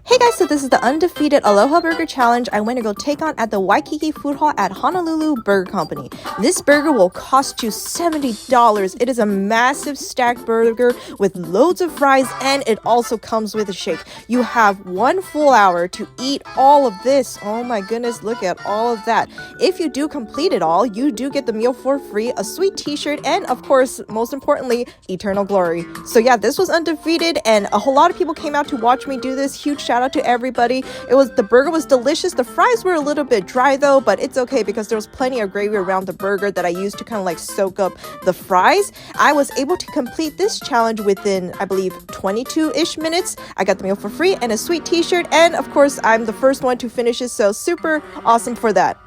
Hey guys, so this is the Undefeated Aloha Burger Challenge I went to go take on at the Waikiki Food Hall at Honolulu Burger Company. This burger will cost you $70. It is a massive stacked burger with loads of fries, and it also comes with a shake. You have 1 full hour to eat all of this. Oh my goodness, look at all of that. If you do complete it all, you do get the meal for free, a sweet t-shirt, and of course, most importantly, eternal glory. So yeah, this was Undefeated, and a whole lot of people came out to watch me do this. Huge shout out to everybody. The burger was delicious. The fries were a little bit dry though, but it's okay because there was plenty of gravy around the burger that I used to kind of like soak up the fries. I was able to complete this challenge within, I believe, 22-ish minutes. I got the meal for free and a sweet t-shirt, and of course I'm the first one to finish it, so super awesome for that.